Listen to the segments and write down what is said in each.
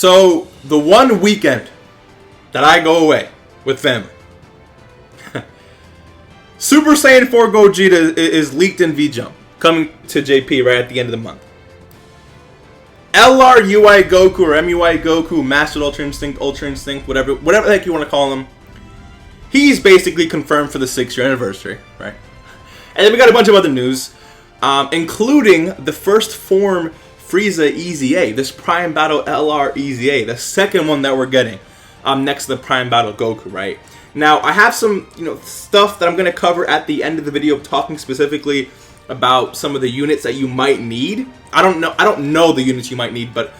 So, the one weekend that I go away with family, Super Saiyan 4 Gogeta is leaked in V-Jump, coming to JP right at the end of the month. LR UI Goku or MUI Goku, Mastered Ultra Instinct, whatever the heck you want to call him, he's basically confirmed for the 6-year anniversary, right? And then we got a bunch of other news, including the first form FRIEZA EZA, this Prime Battle LR EZA, the second one that we're getting, next to the Prime Battle Goku, right? Now, I have some, stuff that I'm going to cover at the end of the video, talking specifically about some of the units that you might need. I don't know the units you might need, but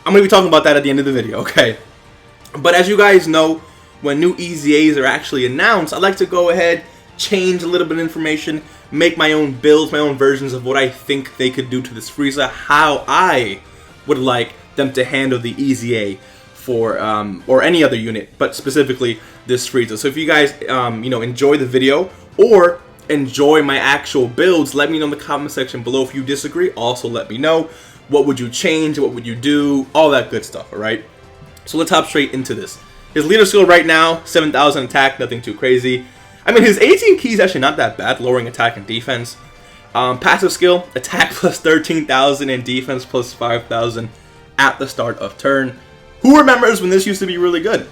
I'm going to be talking about that at the end of the video, okay? But as you guys know, when new EZAs are actually announced, I like to go ahead, change a little bit of information, make my own builds, my own versions of what I think they could do to this FRIEZA, how I would like them to handle the EZA for, or any other unit, but specifically this FRIEZA. So if you guys, enjoy the video or enjoy my actual builds, let me know in the comment section below. If you disagree, also let me know. What would you change? What would you do? All that good stuff, alright? So let's hop straight into this. His leader skill right now, 7,000 attack, nothing too crazy. I mean, his 18 key is actually not that bad, lowering attack and defense. Passive skill, attack plus 13,000 and defense plus 5,000 at the start of turn. Who remembers when this used to be really good?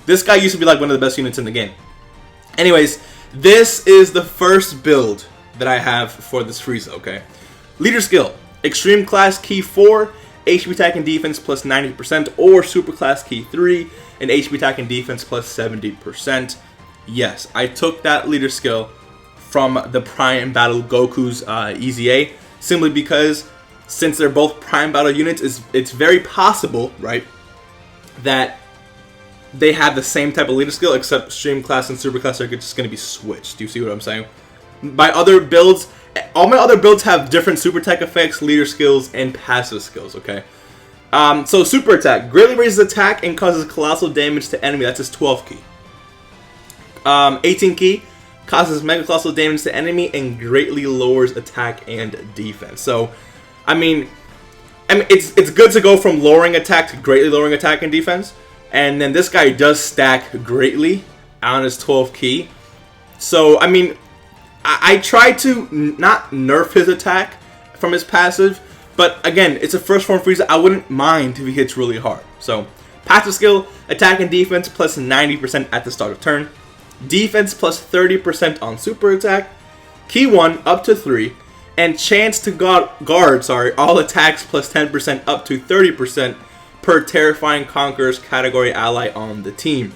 This guy used to be like one of the best units in the game. Anyways, this is the first build that I have for this FRIEZA, okay? Leader skill, Extreme Class Key 4, HP attack and defense plus 90%, or Super Class Key 3, and HP attack and defense plus 70%. Yes, I took that leader skill from the Prime Battle Goku's EZA, simply because since they're both Prime Battle units, it's very possible, right, that they have the same type of leader skill, except Extreme Class and Super Class are just going to be switched. Do you see what I'm saying? My other builds, all my other builds have different super attack effects, leader skills, and passive skills, okay? So super attack, greatly raises attack and causes colossal damage to enemy. That's his 12 key. 18 key, causes mega colossal damage to enemy and greatly lowers attack and defense. So, I mean it's good to go from lowering attack to greatly lowering attack and defense. And then this guy does stack greatly on his 12 key. So, I mean, I tried to not nerf his attack from his passive. But again, it's a first form FRIEZA. I wouldn't mind if he hits really hard. So, passive skill, attack and defense plus 90% at the start of turn. Defense plus 30% on super attack. Key 1 up to 3. And chance to guard all attacks plus 10% up to 30%. Per Terrifying Conqueror's category ally on the team.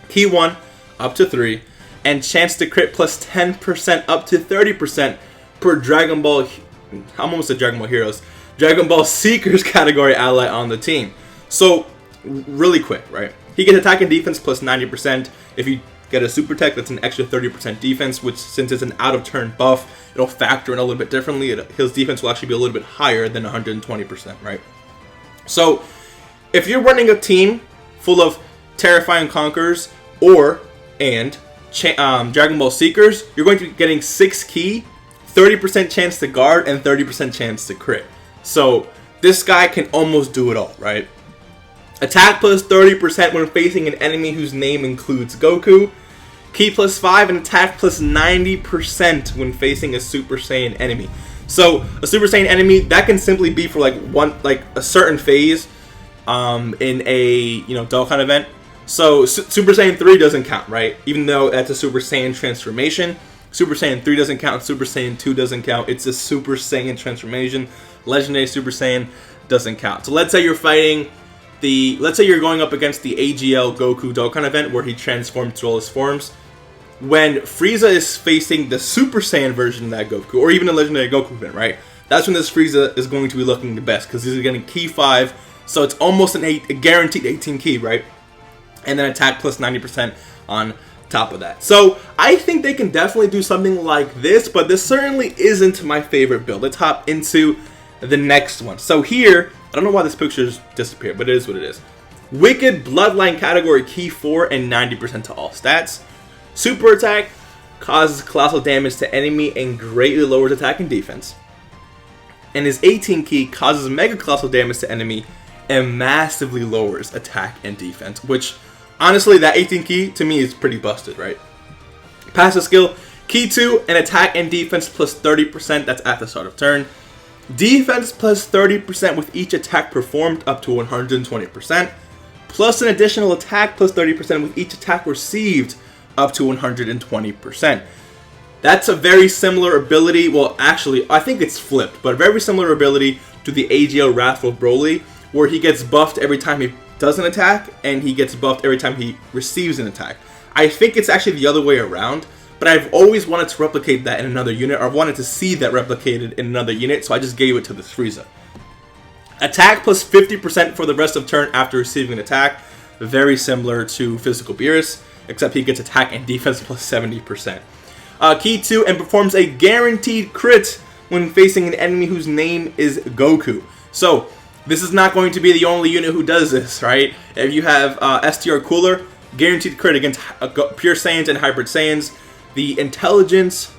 Key 1 up to 3, and chance to crit plus 10% up to 30% per Dragon Ball, I'm almost at Dragon Ball Heroes, Dragon Ball Seekers category ally on the team. So, really quick, right? He gets attack and defense plus 90%. If you get a super tech, that's an extra 30% defense, which since it's an out of turn buff, it'll factor in a little bit differently. His defense will actually be a little bit higher than 120%, right? So, if you're running a team full of Terrifying Conquerors and Dragon Ball Seekers, you're going to be getting 6 key, 30% chance to guard, and 30% chance to crit. So this guy can almost do it all, right? Attack plus 30% when facing an enemy whose name includes Goku. Key plus 5 and attack plus 90% when facing a Super Saiyan enemy. So a Super Saiyan enemy, that can simply be for a certain phase. In a Dokkan event. So Super Saiyan 3 doesn't count, right? Even though that's a Super Saiyan transformation, Super Saiyan 3 doesn't count, Super Saiyan 2 doesn't count. It's a Super Saiyan transformation. Legendary Super Saiyan doesn't count. So let's say you're fighting let's say you're going up against the AGL Goku Dokkan event where he transforms through all his forms. When FRIEZA is facing the Super Saiyan version of that Goku, or even a Legendary Goku event, right? That's when this FRIEZA is going to be looking the best, because he's getting key 5. So it's almost a guaranteed 18 key, right? And then attack plus 90% on top of that. So I think they can definitely do something like this, but this certainly isn't my favorite build. Let's hop into the next one. So here, I don't know why this picture's disappeared, but it is what it is. Wicked Bloodline category key 4 and 90% to all stats. Super attack causes colossal damage to enemy and greatly lowers attack and defense. And his 18 key causes mega colossal damage to enemy and massively lowers attack and defense, which honestly, that 18 key to me is pretty busted, right? Passive skill, key 2 and attack and defense plus 30%, that's at the start of turn. Defense plus 30% with each attack performed up to 120%, plus an additional attack plus 30% with each attack received up to 120%. That's a very similar ability, well actually I think it's flipped, but a very similar ability to the AGL Wrathful Broly, where he gets buffed every time he does an attack, and he gets buffed every time he receives an attack. I think it's actually the other way around, but I've always wanted to replicate that in another unit, or wanted to see that replicated in another unit, so I just gave it to this FRIEZA. Attack plus 50% for the rest of turn after receiving an attack, very similar to Physical Beerus, except he gets attack and defense plus 70%. Key 2 and performs a guaranteed crit when facing an enemy whose name is Goku. So, this is not going to be the only unit who does this, right? If you have STR Cooler, guaranteed crit against Pure Saiyans and Hybrid Saiyans. The Intelligence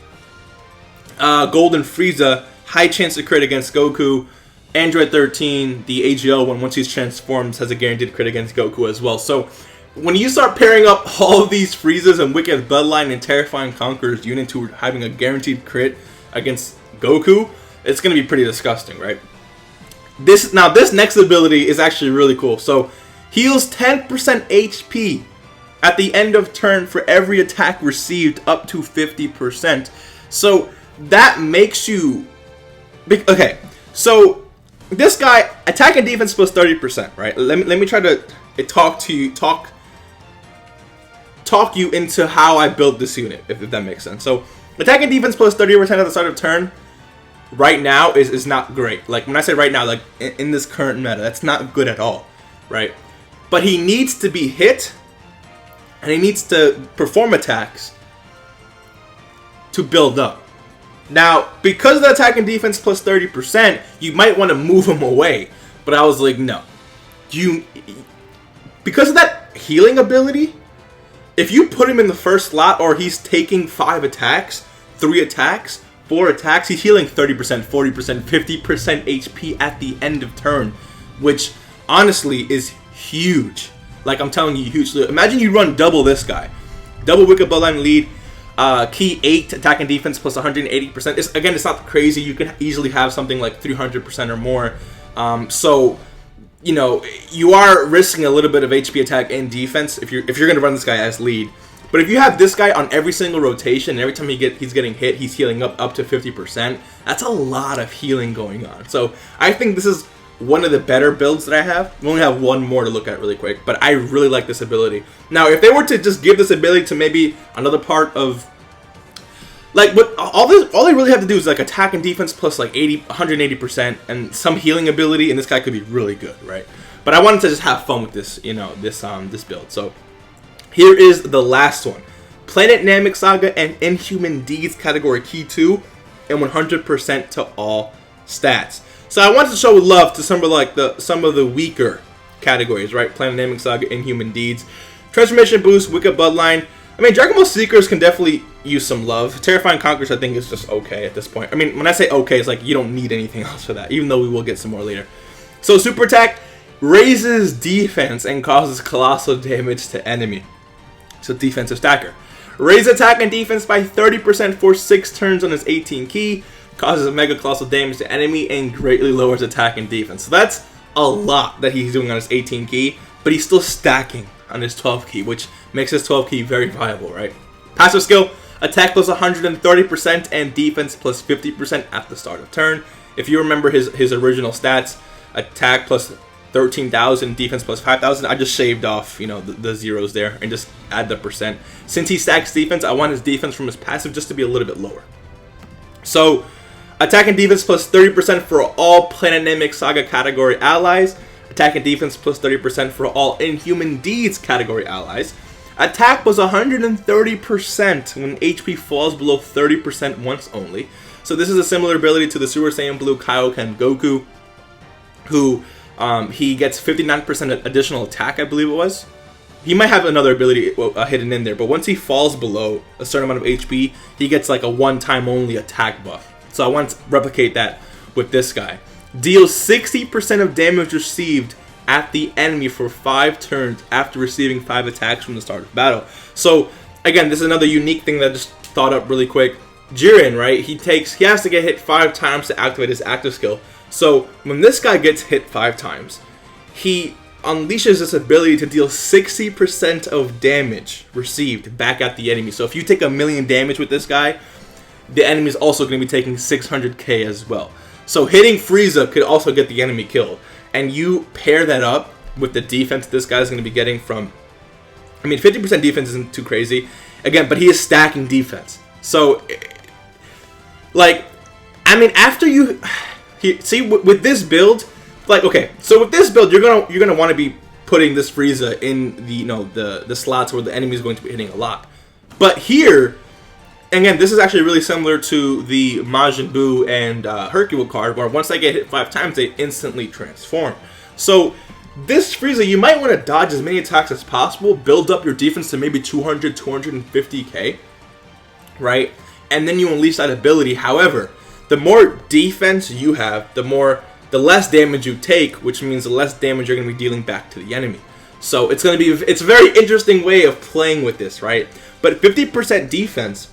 Golden Frieza, high chance to crit against Goku. Android 13, the AGL one, once he's transformed, has a guaranteed crit against Goku as well. So, when you start pairing up all of these Friezas and Wicked Bloodline and Terrifying Conqueror's unit to having a guaranteed crit against Goku, it's going to be pretty disgusting, right? This next ability is actually really cool. So, heals 10% HP at the end of turn for every attack received up to 50%. So, that makes you... Okay, so, this guy, attack and defense plus 30%, right? Let me try to talk you into how I built this unit, if that makes sense. So, attack and defense plus 30% at the start of turn, right now, is not great. Like, when I say right now, like, in this current meta, that's not good at all, right? But he needs to be hit, and he needs to perform attacks to build up. Now, because of the attack and defense plus 30%, you might want to move him away. But I was like, no. Because of that healing ability, if you put him in the first slot, or he's taking 5 attacks, 3 attacks, 4 attacks, he's healing 30%, 40%, 50% HP at the end of turn, which honestly is huge. Like, I'm telling you, huge. Imagine you run double this guy. Double Wicked Bloodline lead, key 8, attack and defense plus 180%. Again, it's not crazy. You can easily have something like 300% or more. So, you know, you are risking a little bit of HP, attack, and defense if you're going to run this guy as lead. But if you have this guy on every single rotation, and every time he's getting hit, he's healing up to 50%, that's a lot of healing going on. So I think this is one of the better builds that I have. We only have one more to look at really quick, but I really like this ability. Now, if they were to just give this ability to maybe another part of... Like, what all they really have to do is like attack and defense plus like 180% and some healing ability, and this guy could be really good, right? But I wanted to just have fun with this, you know, this build. So here is the last one: Planet Namek Saga and Inhuman Deeds category key 2 and 100% to all stats. So I wanted to show love to some of the weaker categories, right? Planet Namek Saga, Inhuman Deeds, Transformation Boost, Wicked Bloodline. I mean, Dragon Ball Seekers can definitely use some love. Terrifying Conquerors, I think, is just okay at this point. I mean, when I say okay, it's like you don't need anything else for that, even though we will get some more later. So, Super Attack raises defense and causes colossal damage to enemy. So, defensive stacker. Raise attack and defense by 30% for 6 turns on his 18 key. Causes mega colossal damage to enemy and greatly lowers attack and defense. So, that's a lot that he's doing on his 18 key, but he's still stacking on his 12 key, which makes his 12 key very viable, right? Passive skill, attack plus 130% and defense plus 50% at the start of turn. If you remember his original stats, attack plus 13,000, defense plus 5,000, I just shaved off, you know, the zeros there and just add the percent. Since he stacks defense, I want his defense from his passive just to be a little bit lower. So, attack and defense plus 30% for all Planet Namek Saga category allies. Attack and defense plus 30% for all Inhuman Deeds category allies. Attack plus 130% when HP falls below 30% once only. So this is a similar ability to the Super Saiyan Blue Kaioken Goku, who he gets 59% additional attack, I believe it was. He might have another ability hidden in there, but once he falls below a certain amount of HP, he gets like a one-time only attack buff. So I want to replicate that with this guy. Deals 60% of damage received at the enemy for 5 turns after receiving 5 attacks from the start of battle. So again, this is another unique thing that I just thought up really quick. Jiren, right? He has to get hit 5 times to activate his active skill. So when this guy gets hit 5 times, he unleashes this ability to deal 60% of damage received back at the enemy. So if you take 1,000,000 damage with this guy, the enemy is also going to be taking 600k as well. So hitting Frieza could also get the enemy killed. And you pair that up with the defense this guy's going to be getting from... I mean, 50% defense isn't too crazy. Again, but he is stacking defense. So, like, I mean, after you... See, with this build... Like, okay, so with this build, you're gonna want to be putting this Frieza in the the slots where the enemy is going to be hitting a lot. But here, again, this is actually really similar to the Majin Buu and Hercule card, where once they get hit 5 times, they instantly transform. So this Frieza, you might want to dodge as many attacks as possible, build up your defense to maybe 200, 250k, right? And then you unleash that ability. However, the more defense you have, the less damage you take, which means the less damage you're going to be dealing back to the enemy. So it's a very interesting way of playing with this, right? But 50% defense,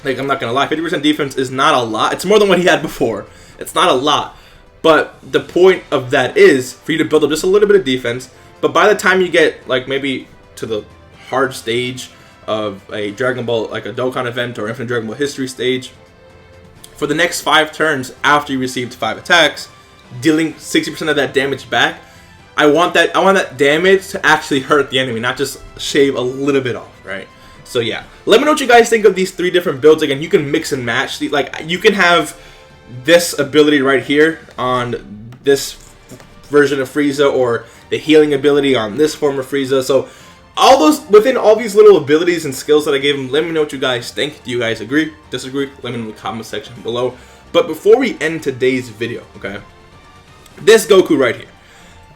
like, I'm not going to lie, 50% defense is not a lot. It's more than what he had before. It's not a lot. But the point of that is for you to build up just a little bit of defense. But by the time you get, like, maybe to the hard stage of a Dragon Ball, like a Dokkan event or Infinite Dragon Ball History stage, for the next 5 turns after you received 5 attacks, dealing 60% of that damage back, I want that damage to actually hurt the enemy, not just shave a little bit off, right? So yeah, let me know what you guys think of these 3 different builds. Again, you can mix and match. Like, you can have this ability right here on this version of Frieza, or the healing ability on this form of Frieza. So within all these little abilities and skills that I gave him, let me know what you guys think. Do you guys agree, disagree? Let me know in the comment section below. But before we end today's video, okay, this Goku right here,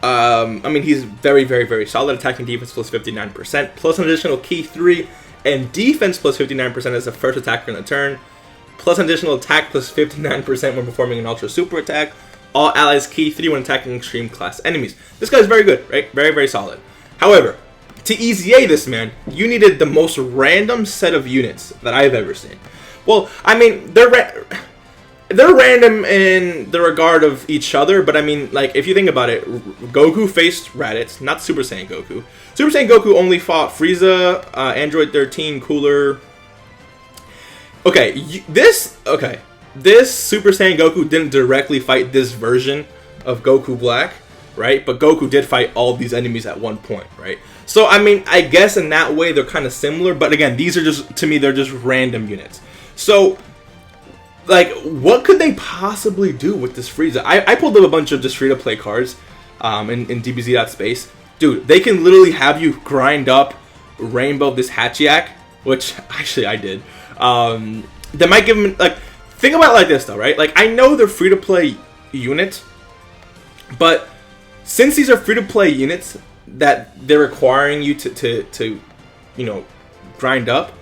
I mean, he's very, very, very solid. Attacking defense plus 59%, plus an additional key 3, and defense plus 59% as the first attacker in the turn, plus an additional attack plus 59% when performing an ultra super attack. All allies key 3 when attacking extreme class enemies. This guy's very good, right? Very, very solid. However, to EZA this man, you needed the most random set of units that I've ever seen. Well, I mean, they're random in the regard of each other, but I mean, like, if you think about it, Goku faced Raditz, not Super Saiyan Goku. Super Saiyan Goku only fought Frieza, Android 13, Cooler. Okay, this Super Saiyan Goku didn't directly fight this version of Goku Black, right? But Goku did fight all these enemies at one point, right? So, I mean, I guess in that way they're kind of similar, but again, these are just, to me, they're just random units. So, like, what could they possibly do with this Frieza? I pulled up a bunch of just free-to-play cards in DBZ.space. Dude, they can literally have you grind up Rainbow this Hachiak, which actually I did. They might give them, like, think about it like this though, right? Like, I know they're free-to-play units, but since these are free-to-play units that they're requiring you to you know, grind up,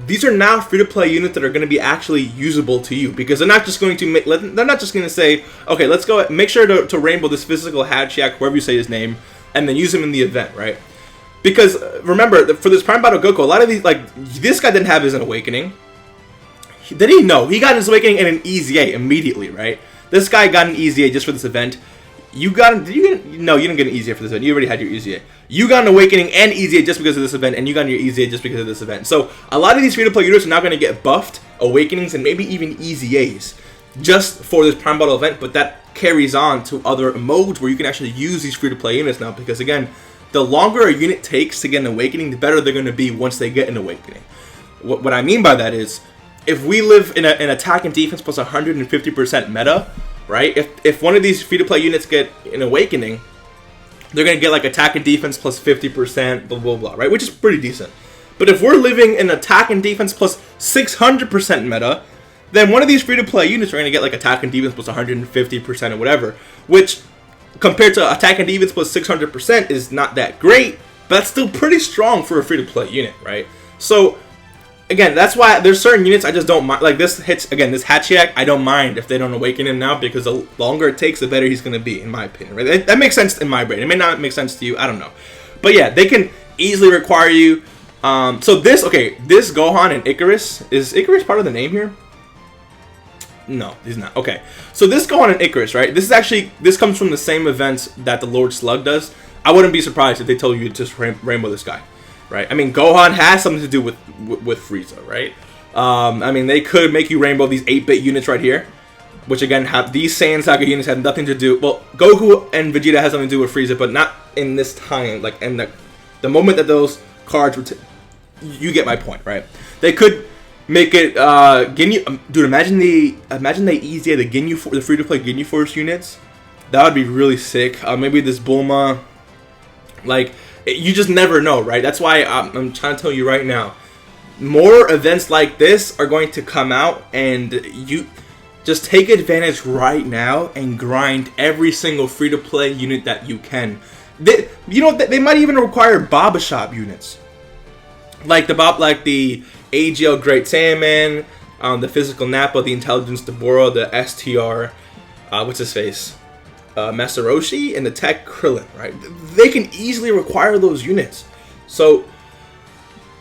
these are now free-to-play units that are going to be actually usable to you, because they're not just going to they're not just going to say, okay, let's go make sure to rainbow this physical Hachiak, whoever you say his name, and then use him in the event, right? Because remember, for this Prime Battle Goku, a lot of these, like, this guy didn't have his awakening. Did he? No, he got his awakening in an EZA immediately, right? This guy got an EZA just for this event. You got, no, you didn't get an EZA for this event. You already had your EZA. You got an awakening and EZA just because of this event, and you got your EZA just because of this event. So a lot of these free-to-play units are now going to get buffed, awakenings, and maybe even EZAs just for this Prime Battle event, but that carries on to other modes where you can actually use these free-to-play units now, because again, the longer a unit takes to get an awakening, the better they're going to be once they get an awakening. What I mean by that is, if we live in an attack and defense plus 150% meta, right? If one of these free-to-play units get an awakening, they're going to get like attack and defense plus 50%, blah, blah, blah, right? Which is pretty decent. But if we're living in attack and defense plus 600% meta, then one of these free-to-play units are going to get like attack and defense plus 150% or whatever, which compared to attack and defense plus 600% is not that great, but that's still pretty strong for a free-to-play unit, right? So again, that's why there's certain units I just don't mind. Like this hits again. This Hachiak, I don't mind if they don't awaken him now, because the longer it takes, the better he's gonna be, in my opinion. Right? That makes sense in my brain. It may not make sense to you. I don't know, but yeah, they can easily require you. So this Gohan and Icarus, is Icarus part of the name here? No, he's not. Okay, so this Gohan and Icarus, right? This comes from the same events that the Lord Slug does. I wouldn't be surprised if they told you to just rainbow this guy, right? I mean, Gohan has something to do with Frieza, right? I mean, they could make you rainbow these 8-bit units right here, which again have these Saiyan Saga units have nothing to do. Well, Goku and Vegeta has something to do with Frieza, but not in this time. Like, in the moment that those cards were, you get my point, right? They could make it Ginyu. Dude, imagine they EZA the free-to-play Ginyu Force units. That would be really sick. Maybe this Bulma. Like, you just never know, right? That's why I'm trying to tell you right now. More events like this are going to come out, and you just take advantage right now and grind every single free-to-play unit that you can. They might even require Baba Shop units, like the AGL Great Saiyaman, the Physical Nappa, the Intelligence Deborah, the STR, what's his face? Master Roshi, and the Tech Krillin, right? They can easily require those units. So,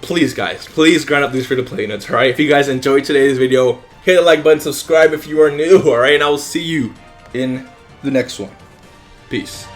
please, guys, please grind up these free-to-play units, alright? If you guys enjoyed today's video, hit the like button, subscribe if you are new, alright? And I will see you in the next one. Peace.